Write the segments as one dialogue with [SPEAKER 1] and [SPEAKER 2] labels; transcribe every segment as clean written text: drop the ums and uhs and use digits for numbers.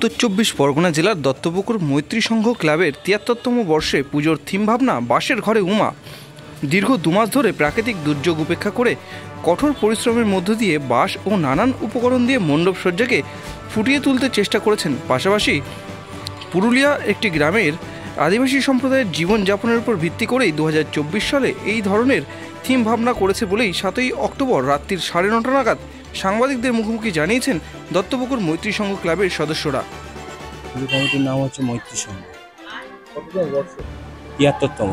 [SPEAKER 1] উত্তর ২৪ পরগনা জেলার দত্তপুকুর মৈত্রী সংঘ ক্লাবের ৭৩তম বর্ষে পুজোর থিম ভাবনা বাঁশের ঘরে উমা। দীর্ঘ ২ মাস ধরে প্রাকৃতিক দুর্যোগ উপেক্ষা করে কঠোর পরিশ্রমের মধ্য দিয়ে বাঁশ ও নানান উপকরণ দিয়ে মণ্ডপ সজ্জাকে ফুটিয়ে তুলতে চেষ্টা করেছেন। পাশাপাশি পুরুলিয়া একটি গ্রামের আদিবাসী সম্প্রদায়ের জীবনযাপনের উপর ভিত্তি করেই ২০২৪ সালে এই ধরনের থিম ভাবনা করেছে বলেই ৭ই অক্টোবর রাত্রির ৯:৩০ নাগাদ সাংবাদিকদের মুখোমুখি জানিয়েছেন দত্তপুকুর মৈত্রী সংঘ ক্লাবের সদস্যরা।
[SPEAKER 2] পুজো কমিটির নাম হচ্ছে মৈত্রী সংঘ। ৭৩তম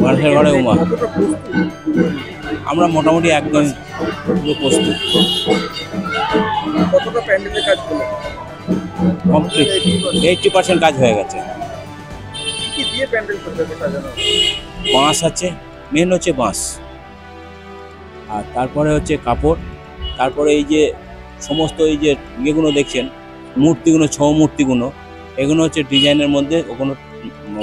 [SPEAKER 2] বাঁশের ঘরে উমা। আমরা মোটামুটি একদম পুরো প্রস্তুত।
[SPEAKER 3] কতটা প্যান্ডেলের কাজ হলো?
[SPEAKER 2] কমপ্লিট 80% কাজ হয়ে গেছে।
[SPEAKER 3] কি দিয়ে প্যান্ডেল সাজানো?
[SPEAKER 2] বাঁশ আছে, মেন হচ্ছে বাঁশ, আর তারপরে হচ্ছে কাপড়, তারপরে এই যে সমস্ত এই যে ইয়েগুলো দেখছেন মূর্তিগুলো, ছৌ মূর্তিগুলো, এগুলো হচ্ছে ডিজাইনের মধ্যে ওগুলো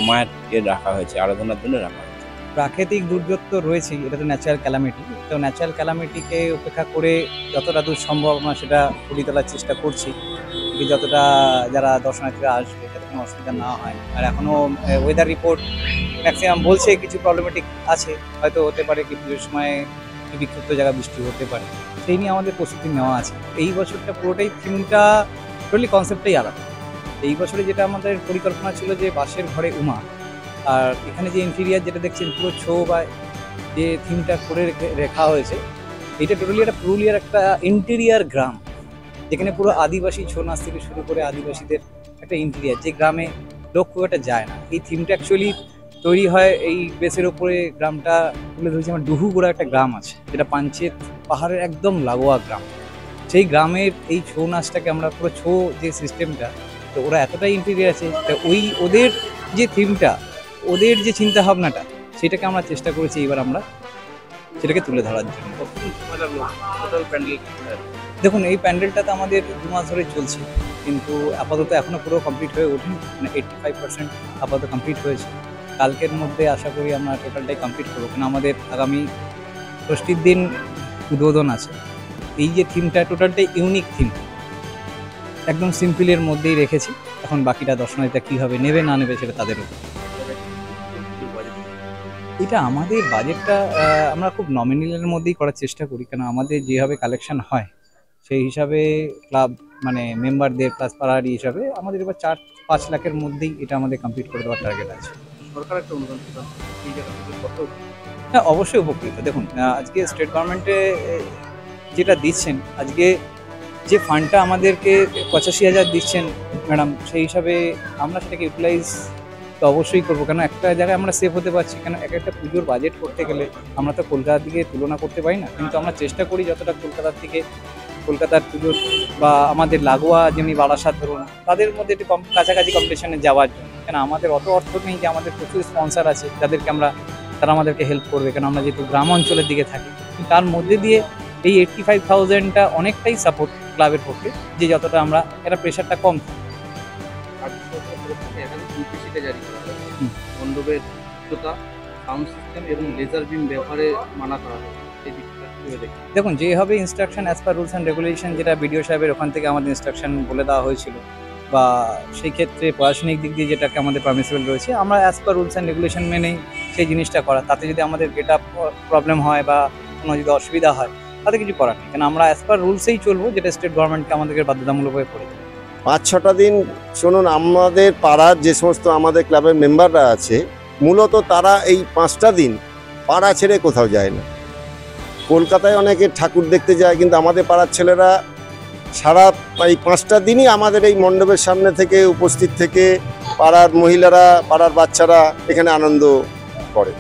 [SPEAKER 2] মায়ের রাখা হয়েছে, আরাধনার জন্য রাখা হয়েছে।
[SPEAKER 4] প্রাকৃতিক দুর্যোগ তো রয়েছেই, এটা তো ন্যাচারাল ক্যালামিটি। তো ন্যাচারাল ক্যালামিটিকে উপেক্ষা করে যতটা দূর সম্ভব আমরা সেটা ফুটিয়ে তোলার চেষ্টা করছি, যতটা যারা দর্শনার্থীরা আসবে যাতে কোনো অসুবিধা না হয়। আর এখনও ওয়েদার রিপোর্ট ম্যাক্সিমাম বলছে কিছু প্রবলেমেটিক আছে, হয়তো হতে পারে কি পুজোর সময় বিক্ষিপ্ত জায়গায় বৃষ্টি হতে পারে, সেই নিয়ে আমাদের প্রস্তুতি নেওয়া আছে। এই বছরটা পুরোটাই থিমটা টোটালি কনসেপ্টটাই আলাদা। এই বছরে যেটা আমাদের পরিকল্পনা ছিল যে বাঁশের ঘরে উমা, আর এখানে যে ইন্টেরিয়ার যেটা দেখছেন পুরো ছৌ বা যে থিমটা করে রেখা হয়েছে, এটা টোটালি একটা পুরুলিয়ার একটা ইন্টেরিয়ার গ্রাম, যেখানে পুরো আদিবাসী ছৌ নাচ থেকে শুরু করে আদিবাসীদের একটা ইন্টেরিয়ার, যে গ্রামে লোক খুব একটা যায় না। এই থিমটা অ্যাকচুয়ালি তৈরি হয় এই বেসের ওপরে। গ্রামটা তুলে ধরেছি আমার ডুহুগোড়া একটা গ্রাম আছে, যেটা পাঞ্চেত পাহাড়ের একদম লাগোয়া গ্রাম। সেই গ্রামের এই ছৌ নাচটাকে আমরা পুরো ছৌ যে সিস্টেমটা, তো ওরা এতটাই ইন্টেরিয়ার আছে, ওই ওদের যে থিমটা, ওদের যে চিন্তা ভাবনাটা, সেটাকে আমরা চেষ্টা করেছি এবার আমরা সেটাকে তুলে ধরার জন্য। দেখুন, এই প্যান্ডেলটা তো আমাদের 2 মাস ধরে চলছে, কিন্তু আপাতত এখনও পুরো কমপ্লিট হয়ে ওঠেনি, মানে 85% আপাতত কমপ্লিট হয়েছে। কালকের মধ্যে আশা করি আমরা টোটালটাই কমপ্লিট করবো, কারণ আমাদের আগামী ষষ্ঠীর দিন উদ্বোধন আছে। এই যে থিমটা টোটালটাই ইউনিক থিম, একদম সিম্পলের মধ্যেই রেখেছি। এখন বাকিটা দর্শনার্থীরা কীভাবে নেবে না নেবে সেটা তাদের উপর। এটা আমাদের বাজেটটা আমরা খুব নমিনালের মধ্যেই করার চেষ্টা করি, কারণ আমাদের যেভাবে কালেকশন হয় সেই হিসাবে ক্লাব মানে মেম্বারদের প্লাস পাড়ারি হিসাবে আমাদের এবার 4-5 লাখের মধ্যেই এটা আমাদের কমপ্লিট করে দেওয়ার টার্গেট আছে।
[SPEAKER 3] সরকার একটা অনুদান এই জায়গাতে কত?
[SPEAKER 4] হ্যাঁ, অবশ্যই উপকৃত। দেখুন, আজকে স্টেট গভর্নমেন্টে যেটা দিচ্ছেন, আজকে যে ফান্ডটা আমাদেরকে 85,000 দিচ্ছেন ম্যাডাম, সেই হিসাবে আমরা সেটাকে ইউটিলাইজ তো অবশ্যই করবো, কেন একটা জায়গায় আমরা সেভ হতে পারছি। কেন একটা পুজোর বাজেট করতে গেলে আমরা তো কলকাতার দিকে তুলনা করতে পারি না, কিন্তু আমরা চেষ্টা করি যতটা কলকাতার থেকে, কলকাতার পুজোর বা আমাদের লাগোয়া যেমনি বারাসাত ধরুন, তাদের মধ্যে একটু কাছাকাছি কম্পিটিশনে যাওয়ার জন্য। কেন আমাদের অত অর্থ নেই যে আমাদের প্রচুর স্পন্সার আছে যাদেরকে তারা আমাদেরকে হেল্প করবে, কেন আমরা যেহেতু গ্রাম অঞ্চলের দিকে থাকি। তার মধ্যে দিয়ে এই 85,000টা অনেকটাই সাপোর্ট ক্লাবের পক্ষে, যে যতটা আমরা এটা প্রেশারটা কম থাকে।
[SPEAKER 3] জারি করা হয় মণ্ডপের উচ্চতা, সাউন্ড সিস্টেম এবং লেজার বিম ব্যবহারে মানা করা হয়। এই দিকটা কিভাবে দেখি?
[SPEAKER 4] দেখুন, যেভাবে instruction as per rules and regulation, যেটা বিডিও সাহেবের ওখান থেকে আমাদের ইনস্ট্রাকশন বলে দেওয়া হয়েছিল, বা সেই ক্ষেত্রে প্রশাসনিক দিক দিয়ে যেটাকে আমাদের পারমিসিবল রয়েছে, আমরা as per rules and regulation মেনেই সেই জিনিসটা করা। তাতে যদি আমাদের গেট প্রবলেম হয় বা কোনো যদি অসুবিধা হয়, তাতে কিছু করার নেই, কারণ আমরা অ্যাজ পার রুলসেই চলবো, যেটা স্টেট গভর্নমেন্টকে আমাদেরকে বাধ্যতামূলকভাবে করে।
[SPEAKER 5] 5-6টা দিন শুনুন, আমাদের পাড়ার যে সমস্ত আমাদের ক্লাবের মেম্বাররা আছে, মূলত তারা এই 5টা দিন পাড়া ছেড়ে কোথাও যায় না। কলকাতায় অনেকে ঠাকুর দেখতে যায়, কিন্তু আমাদের পাড়ার ছেলেরা সারা এই 5টা দিনই আমাদের এই মণ্ডপের সামনে থেকে উপস্থিত থেকে পাড়ার মহিলারা, পাড়ার বাচ্চারা এখানে আনন্দ করে।